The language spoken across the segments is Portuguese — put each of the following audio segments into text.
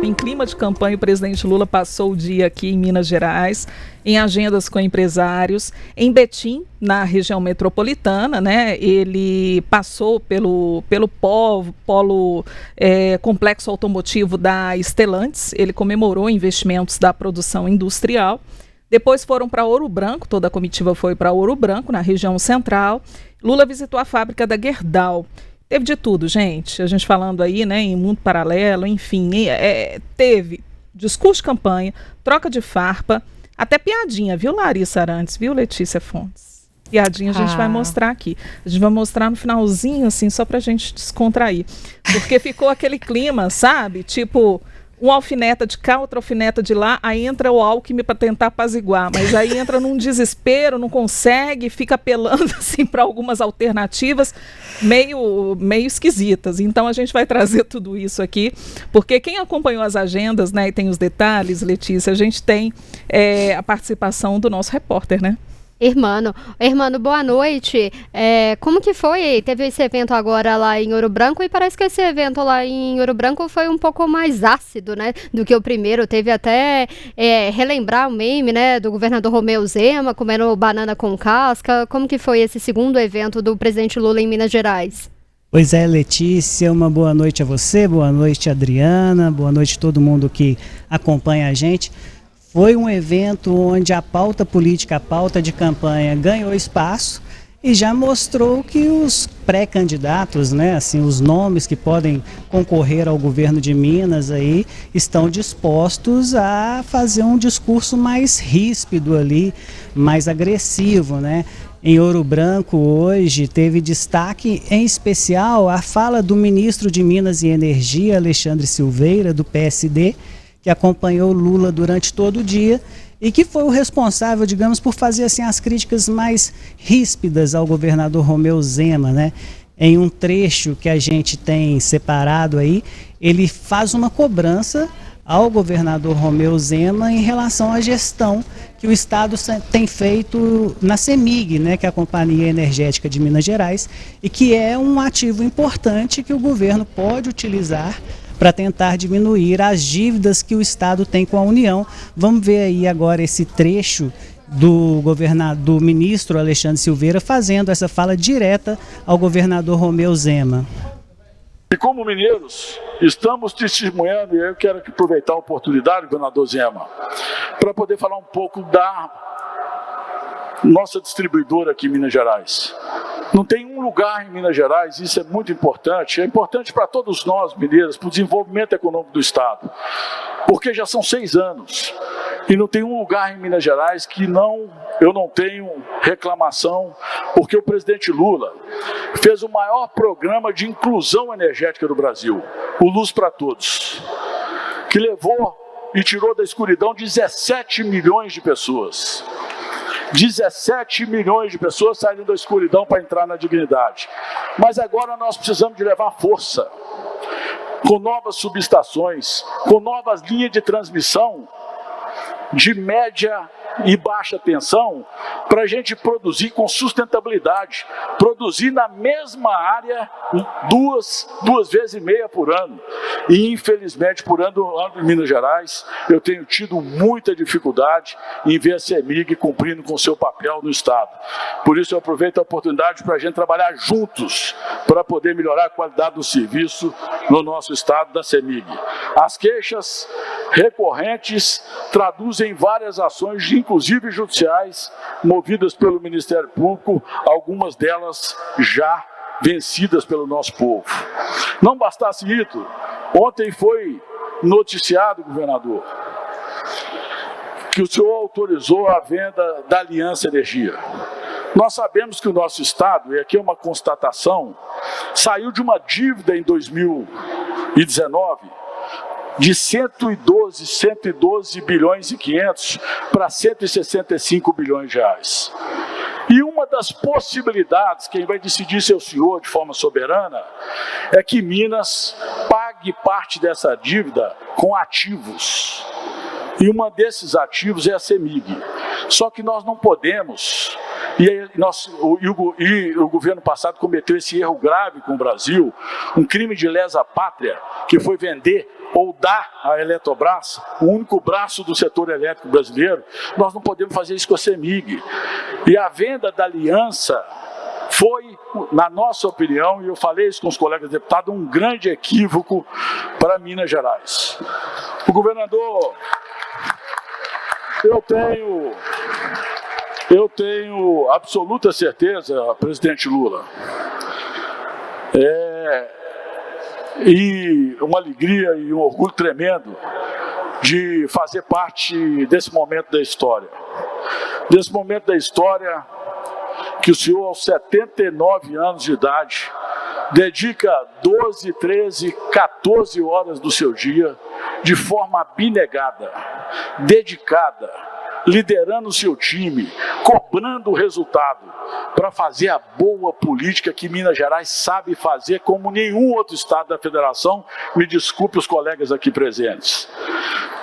Em clima de campanha, o presidente Lula passou o dia aqui em Minas Gerais, em agendas com empresários. Em Betim, na região metropolitana, né? Ele passou pelo polo complexo automotivo da Stellantis. Ele comemorou investimentos da produção industrial. Depois foram para Ouro Branco, toda a comitiva foi para Ouro Branco, na região central. Lula visitou a fábrica da Gerdau. Teve de tudo, gente. A gente falando aí, né, em mundo paralelo, enfim. Teve discurso de campanha, troca de farpa, até piadinha, viu, Larissa Arantes, viu, Letícia Fontes? Piadinha a gente vai mostrar aqui. A gente vai mostrar no finalzinho, assim, só pra gente descontrair. Porque ficou aquele clima, sabe? Tipo, um alfineta de cá, outro alfineta de lá, aí entra o Alckmin para tentar apaziguar, mas aí entra num desespero, não consegue, fica apelando assim para algumas alternativas meio esquisitas. Então a gente vai trazer tudo isso aqui, porque quem acompanhou as agendas, né, e tem os detalhes, Letícia, a gente tem a participação do nosso repórter, né? Irmão, boa noite. Como que foi? Teve esse evento agora lá em Ouro Branco e parece que esse evento lá em Ouro Branco foi um pouco mais ácido, né, do que o primeiro. Teve até relembrar o meme, né, do governador Romeu Zema comendo banana com casca. Como que foi esse segundo evento do presidente Lula em Minas Gerais? Pois é, Letícia, uma boa noite a você, boa noite, Adriana, boa noite a todo mundo que acompanha a gente. Foi um evento onde a pauta política, a pauta de campanha ganhou espaço e já mostrou que os pré-candidatos, né, assim, os nomes que podem concorrer ao governo de Minas aí, estão dispostos a fazer um discurso mais ríspido ali, mais agressivo, né? Em Ouro Branco hoje teve destaque em especial a fala do ministro de Minas e Energia, Alexandre Silveira, do PSD, que acompanhou Lula durante todo o dia e que foi o responsável, digamos, por fazer assim, as críticas mais ríspidas ao governador Romeu Zema, né? Em um trecho que a gente tem separado aí, ele faz uma cobrança ao governador Romeu Zema em relação à gestão que o Estado tem feito na CEMIG, né, que é a Companhia Energética de Minas Gerais, e que é um ativo importante que o governo pode utilizar para tentar diminuir as dívidas que o Estado tem com a União. Vamos ver aí agora esse trecho do ministro Alexandre Silveira fazendo essa fala direta ao governador Romeu Zema. E como mineiros, estamos testemunhando, e eu quero aproveitar a oportunidade, governador Zema, para poder falar um pouco da nossa distribuidora aqui em Minas Gerais. Não tem um lugar em Minas Gerais, isso é muito importante, é importante para todos nós mineiros, para o desenvolvimento econômico do Estado, porque já são 6 anos e não tem um lugar em Minas Gerais que eu não tenho reclamação, porque o presidente Lula fez o maior programa de inclusão energética do Brasil, o Luz para Todos, que levou e tirou da escuridão 17 milhões de pessoas. 17 milhões de pessoas saíram da escuridão para entrar na dignidade. Mas agora nós precisamos de levar força, com novas subestações, com novas linhas de transmissão de média e baixa tensão, para a gente produzir com sustentabilidade, produzir na mesma área duas vezes e meia por ano. E infelizmente, por ano em Minas Gerais, eu tenho tido muita dificuldade em ver a CEMIG cumprindo com seu papel no Estado. Por isso eu aproveito a oportunidade para a gente trabalhar juntos para poder melhorar a qualidade do serviço no nosso Estado da CEMIG. As queixas recorrentes traduzem várias ações, inclusive judiciais, movidas pelo Ministério Público, algumas delas já vencidas pelo nosso povo. Não bastasse isso, ontem foi noticiado, governador, que o senhor autorizou a venda da Aliança Energia. Nós sabemos que o nosso Estado, e aqui é uma constatação, saiu de uma dívida em 2019 de 112 bilhões e 500 para 165 bilhões de reais. E uma das possibilidades, quem vai decidir ser o senhor de forma soberana, é que Minas pague parte dessa dívida com ativos. E um desses ativos é a CEMIG. Só que nós não podemos E o governo passado cometeu esse erro grave com o Brasil, um crime de lesa pátria, que foi vender ou dar à Eletrobras, o único braço do setor elétrico brasileiro. Nós não podemos fazer isso com a CEMIG. E a venda da aliança foi, na nossa opinião, e eu falei isso com os colegas deputados, um grande equívoco para Minas Gerais. O governador, eu tenho absoluta certeza, presidente Lula, e uma alegria e um orgulho tremendo de fazer parte desse momento da história. Desse momento da história que o senhor, aos 79 anos de idade, dedica 12, 13, 14 horas do seu dia de forma abnegada, dedicada, liderando o seu time, cobrando o resultado, para fazer a boa política que Minas Gerais sabe fazer como nenhum outro estado da federação. Me desculpe os colegas aqui presentes.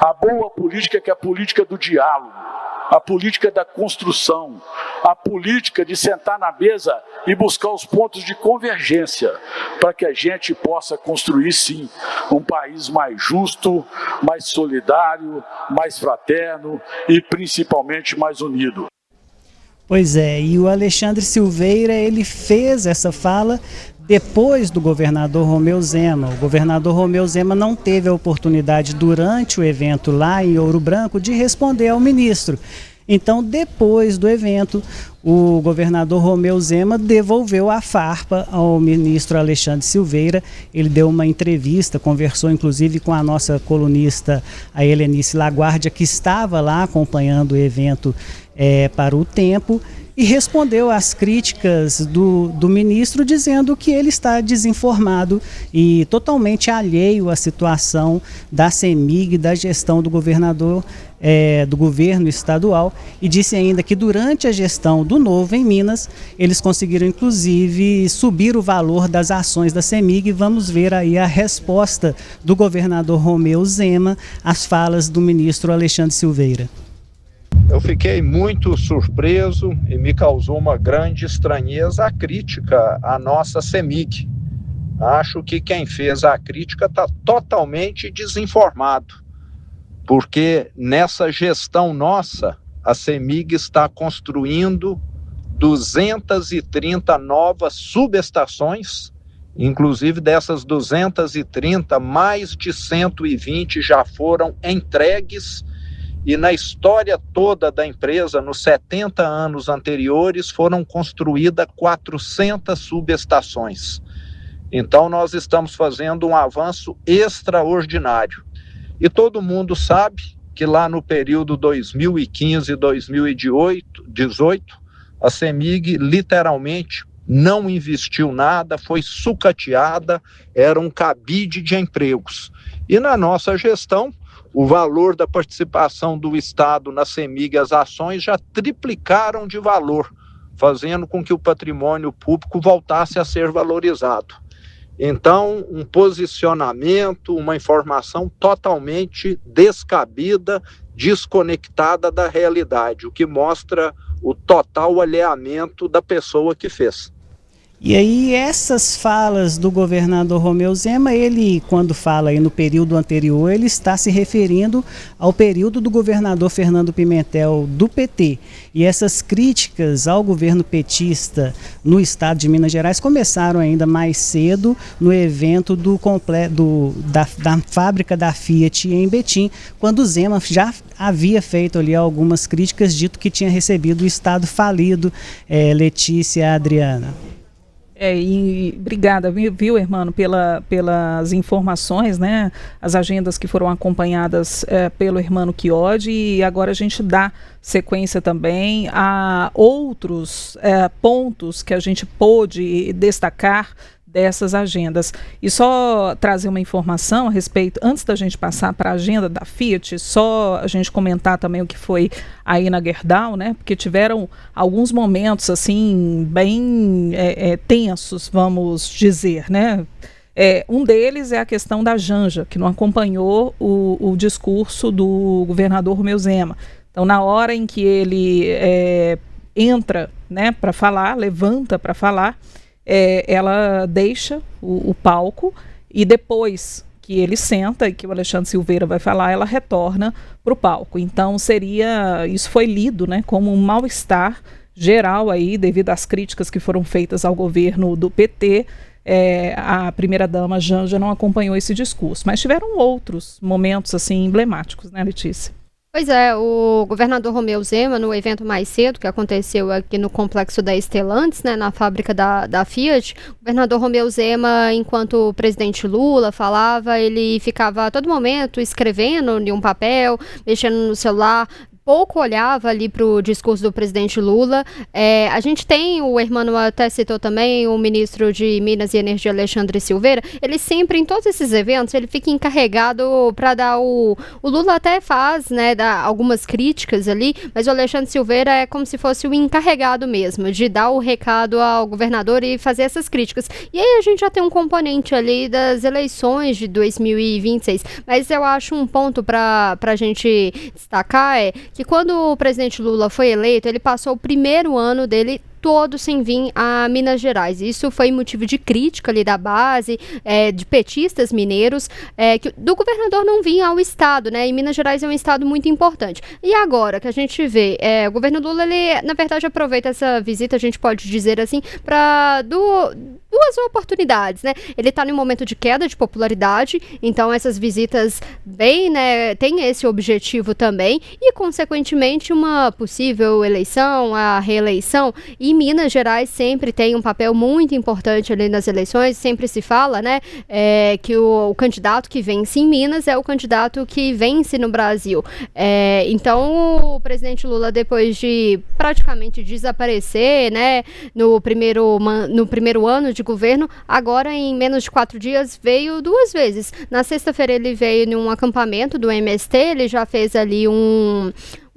A boa política que é a política do diálogo, a política da construção, a política de sentar na mesa e buscar os pontos de convergência, para que a gente possa construir, sim, um país mais justo, mais solidário, mais fraterno e principalmente mais unido. Pois é, e o Alexandre Silveira, ele fez essa fala depois do governador Romeu Zema. O governador Romeu Zema não teve a oportunidade durante o evento lá em Ouro Branco de responder ao ministro. Então, depois do evento, o governador Romeu Zema devolveu a farpa ao ministro Alexandre Silveira. Ele deu uma entrevista, conversou inclusive com a nossa colunista, a Helenice Laguardia, que estava lá acompanhando o evento para o Tempo, e respondeu às críticas do ministro, dizendo que ele está desinformado e totalmente alheio à situação da CEMIG, da gestão do governador, do governo estadual, e disse ainda que durante a gestão do Novo em Minas, eles conseguiram inclusive subir o valor das ações da CEMIG. Vamos ver aí a resposta do governador Romeu Zema às falas do ministro Alexandre Silveira. Eu fiquei muito surpreso e me causou uma grande estranheza a crítica à nossa CEMIG. Acho que quem fez a crítica está totalmente desinformado, porque nessa gestão nossa, a CEMIG está construindo 230 novas subestações, inclusive dessas 230, mais de 120 já foram entregues. E na história toda da empresa, nos 70 anos anteriores, foram construídas 400 subestações. Então, nós estamos fazendo um avanço extraordinário. E todo mundo sabe que lá no período 2015 e 2018, a CEMIG literalmente não investiu nada, foi sucateada, era um cabide de empregos. E na nossa gestão, o valor da participação do Estado na CEMIG, as ações já triplicaram de valor, fazendo com que o patrimônio público voltasse a ser valorizado. Então, um posicionamento, uma informação totalmente descabida, desconectada da realidade, o que mostra o total alheamento da pessoa que fez. E aí essas falas do governador Romeu Zema, ele, quando fala aí no período anterior, ele está se referindo ao período do governador Fernando Pimentel, do PT. E essas críticas ao governo petista no estado de Minas Gerais começaram ainda mais cedo no evento da fábrica da Fiat em Betim, quando o Zema já havia feito ali algumas críticas, dito que tinha recebido o estado falido. Letícia, Adriana. Obrigada, viu, Hermano, pelas informações, né? As agendas que foram acompanhadas pelo Hermano Chiodi, e agora a gente dá sequência também a outros pontos que a gente pôde destacar dessas agendas. E só trazer uma informação a respeito, antes da gente passar para a agenda da Fiat, só a gente comentar também o que foi aí na Gerdau, né? Porque tiveram alguns momentos assim bem tensos, vamos dizer, né? Um deles é a questão da Janja, que não acompanhou o discurso do governador Romeu Zema. Então, na hora em que ele entra, né, para falar, levanta para falar, ela deixa o palco e depois que ele senta e que o Alexandre Silveira vai falar, ela retorna para o palco. Então isso foi lido, né, como um mal-estar geral aí, devido às críticas que foram feitas ao governo do PT. A primeira-dama Janja não acompanhou esse discurso, mas tiveram outros momentos assim emblemáticos, né, Letícia? Pois é, o governador Romeu Zema, no evento mais cedo, que aconteceu aqui no complexo da Stellantis, né, na fábrica da Fiat, o governador Romeu Zema, enquanto o presidente Lula falava, ele ficava a todo momento escrevendo em um papel, mexendo no celular, pouco olhava ali para o discurso do presidente Lula. A gente tem, o Hermano até citou também, o ministro de Minas e Energia, Alexandre Silveira. Ele sempre, em todos esses eventos, ele fica encarregado para dar o Lula até faz, né, dar algumas críticas ali, mas o Alexandre Silveira é como se fosse o encarregado mesmo, de dar o recado ao governador e fazer essas críticas. E aí a gente já tem um componente ali das eleições de 2026, mas eu acho um ponto para a gente destacar que quando o presidente Lula foi eleito, ele passou o primeiro ano dele todo sem vir a Minas Gerais. Isso foi motivo de crítica ali da base, de petistas mineiros, do governador não vir ao estado, né? E Minas Gerais é um estado muito importante. E agora que a gente vê, o governo Lula, ele, na verdade, aproveita essa visita, a gente pode dizer assim, para duas oportunidades, né? Ele está em um momento de queda de popularidade, então essas visitas bem, né, tem esse objetivo também, e consequentemente uma possível eleição, a reeleição. E Minas Gerais sempre tem um papel muito importante ali nas eleições, sempre se fala, né, que o candidato que vence em Minas é o candidato que vence no Brasil. Então o presidente Lula, depois de praticamente desaparecer, né, no primeiro ano de governo, agora em menos de 4 dias veio 2 vezes. Na sexta-feira ele veio em um acampamento do MST, ele já fez ali um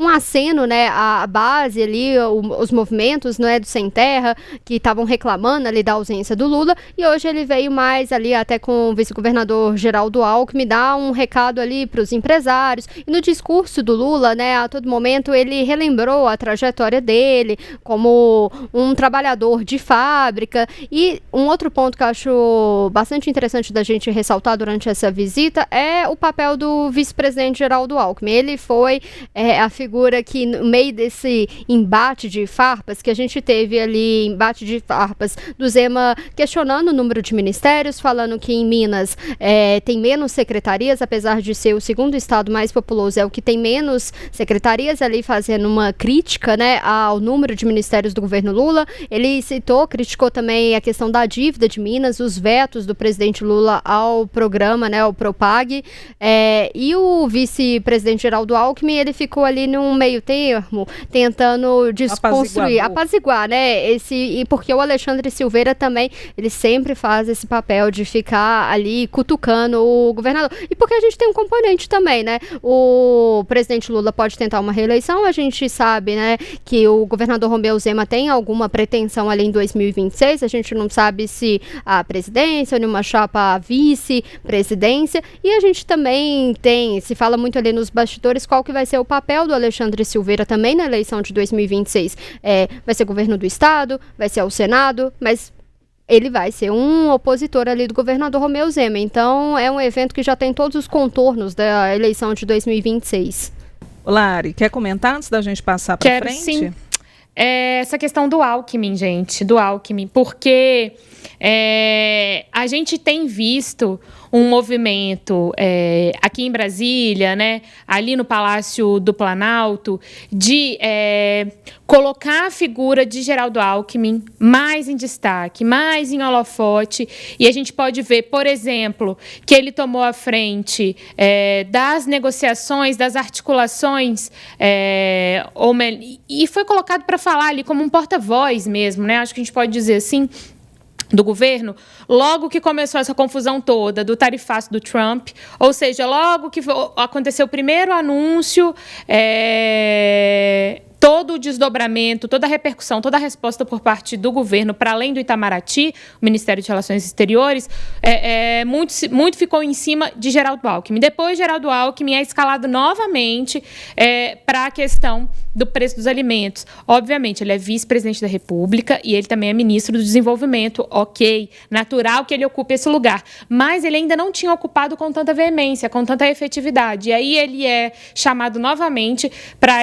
aceno, né, a base ali, os movimentos, não é, do Sem Terra, que estavam reclamando ali da ausência do Lula, e hoje ele veio mais ali até com o vice-governador Geraldo Alckmin, dar um recado ali para os empresários, e no discurso do Lula, né, a todo momento ele relembrou a trajetória dele como um trabalhador de fábrica. E um outro ponto que eu acho bastante interessante da gente ressaltar durante essa visita é o papel do vice-presidente Geraldo Alckmin. Ele foi a figura que, no meio desse embate de farpas, que a gente teve ali, embate de farpas do Zema questionando o número de ministérios, falando que em Minas tem menos secretarias, apesar de ser o segundo estado mais populoso, é o que tem menos secretarias, ali fazendo uma crítica, né, ao número de ministérios do governo Lula. Ele criticou também a questão da dívida de Minas, os vetos do presidente Lula ao programa, né, ao Propag, e o vice-presidente Geraldo Alckmin, ele ficou ali num meio termo, tentando desconstruir, apaziguar, né, porque o Alexandre Silveira também, ele sempre faz esse papel de ficar ali cutucando o governador, e porque a gente tem um componente também, né, o presidente Lula pode tentar uma reeleição, a gente sabe, né, que o governador Romeu Zema tem alguma pretensão ali em 2026, a gente não sabe se a presidência, ou numa chapa a vice-presidência, e a gente também se fala muito ali nos bastidores qual que vai ser o papel do Alexandre Silveira também na eleição de 2026. Vai ser governo do estado, vai ser ao Senado, mas ele vai ser um opositor ali do governador Romeu Zema. Então é um evento que já tem todos os contornos da eleição de 2026. Lari, quer comentar antes da gente passar para frente? Sim. Essa questão do Alckmin, gente, porque a gente tem visto um movimento aqui em Brasília, né, ali no Palácio do Planalto, de colocar a figura de Geraldo Alckmin mais em destaque, mais em holofote, e a gente pode ver, por exemplo, que ele tomou a frente das negociações, das articulações, e foi colocado para falar ali como um porta-voz mesmo, né? Acho que a gente pode dizer assim, do governo, logo que começou essa confusão toda do tarifaço do Trump, ou seja, logo que aconteceu o primeiro anúncio, todo o desdobramento, toda a repercussão, toda a resposta por parte do governo, para além do Itamaraty, o Ministério de Relações Exteriores, muito ficou em cima de Geraldo Alckmin. Depois, Geraldo Alckmin é escalado novamente para a questão do preço dos alimentos. Obviamente, ele é vice-presidente da República e ele também é ministro do Desenvolvimento. Ok, natural que ele ocupe esse lugar. Mas ele ainda não tinha ocupado com tanta veemência, com tanta efetividade. E aí ele é chamado novamente para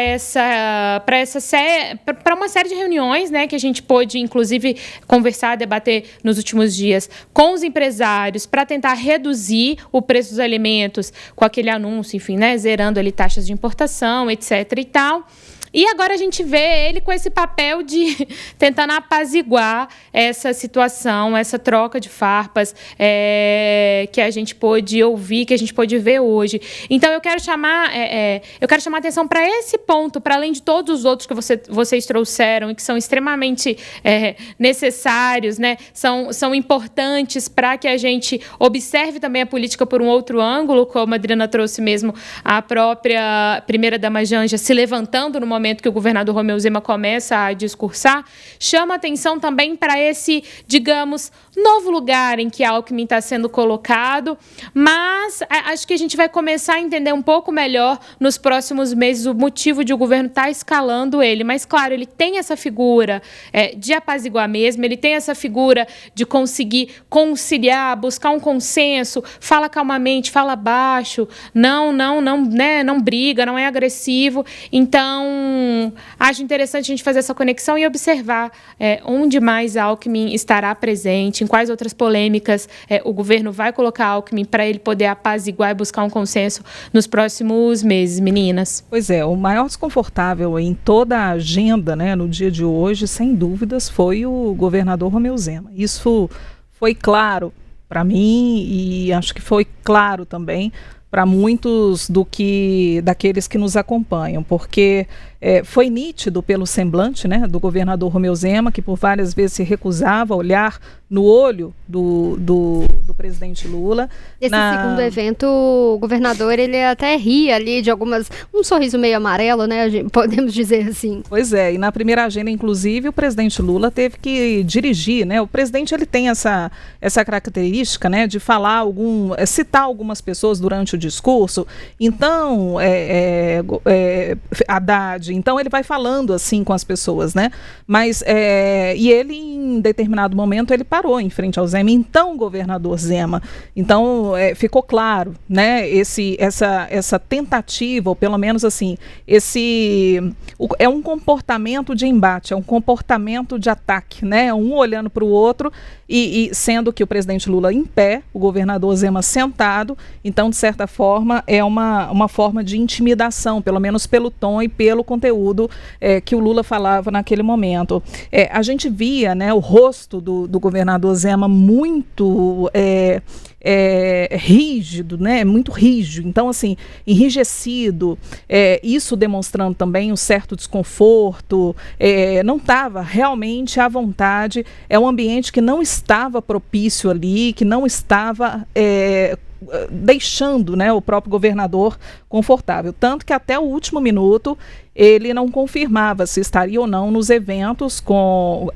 uma série de reuniões, né, que a gente pôde, inclusive, conversar, debater nos últimos dias com os empresários para tentar reduzir o preço dos alimentos com aquele anúncio, enfim, né, zerando ali taxas de importação, etc. e tal. E agora a gente vê ele com esse papel de tentando apaziguar essa situação, essa troca de farpas que a gente pôde ouvir, que a gente pôde ver hoje. Então, eu quero chamar atenção para esse ponto, para além de todos os outros que vocês trouxeram e que são extremamente necessários, né? São importantes para que a gente observe também a política por um outro ângulo, como a Adriana trouxe mesmo, a própria primeira-dama Janja se levantando no momento que o governador Romeu Zema começa a discursar, chama atenção também para esse, digamos, novo lugar em que Alckmin está sendo colocado, mas acho que a gente vai começar a entender um pouco melhor nos próximos meses o motivo de o governo estar escalando ele. Mas, claro, ele tem essa figura de apaziguar mesmo, ele tem essa figura de conseguir conciliar, buscar um consenso, fala calmamente, fala baixo, não briga, não é agressivo. Então, acho interessante a gente fazer essa conexão e observar onde mais Alckmin estará presente, em quais outras polêmicas o governo vai colocar Alckmin para ele poder apaziguar e buscar um consenso nos próximos meses, meninas. Pois é, o maior desconfortável em toda a agenda, né, no dia de hoje, sem dúvidas, foi o governador Romeu Zema. Isso foi claro para mim e acho que foi claro também para muitos daqueles que nos acompanham, porque foi nítido pelo semblante, né, do governador Romeu Zema, que por várias vezes se recusava a olhar no olho do presidente Lula. Esse segundo evento, o governador, ele até ria ali de um sorriso meio amarelo, né, podemos dizer assim. Pois é, e na primeira agenda, inclusive, o presidente Lula teve que dirigir, né, o presidente ele tem essa característica, né, de citar algumas pessoas durante o discurso. Então, Haddad, então ele vai falando assim com as pessoas, né? Mas, e ele, em determinado momento, ele parou em frente ao Zema, então governador Zema. Então, ficou claro, né? Essa tentativa, ou pelo menos assim, é um comportamento de embate, é um comportamento de ataque, né? Um olhando para o outro e sendo que o presidente Lula em pé, o governador Zema sentado. Então, de certa forma, é uma forma de intimidação, pelo menos pelo tom e pelo conteúdo que o Lula falava naquele momento. A gente via, né, o rosto do governador Zema muito rígido, né, muito rígido, então assim, enrijecido, isso demonstrando também um certo desconforto, não estava realmente à vontade, é um ambiente que não estava propício ali, que não estava deixando, né, o próprio governador confortável, tanto que até o último minuto ele não confirmava se estaria ou não nos eventos com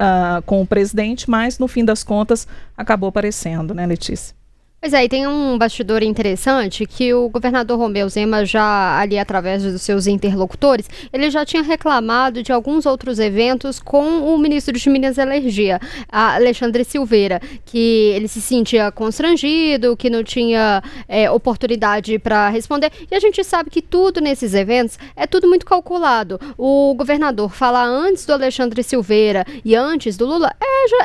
o presidente, mas no fim das contas acabou aparecendo, né, Letícia? Pois é, e tem um bastidor interessante que o governador Romeu Zema já, ali através dos seus interlocutores, ele já tinha reclamado de alguns outros eventos com o ministro de Minas e Energia, Alexandre Silveira, que ele se sentia constrangido, que não tinha oportunidade para responder, e a gente sabe que tudo nesses eventos é tudo muito calculado. O governador falar antes do Alexandre Silveira e antes do Lula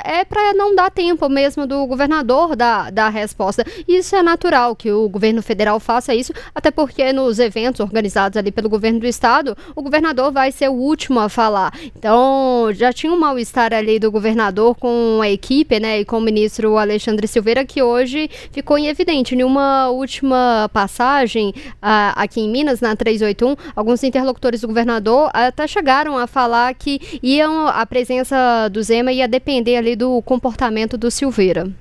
é para não dar tempo mesmo do governador dar resposta. Isso é natural que o governo federal faça isso, até porque nos eventos organizados ali pelo governo do estado, o governador vai ser o último a falar. Então, já tinha um mal-estar ali do governador com a equipe, né, e com o ministro Alexandre Silveira, que hoje ficou em evidente. Em uma última passagem aqui em Minas, na 381, alguns interlocutores do governador até chegaram a falar que a presença do Zema ia depender ali do comportamento do Silveira.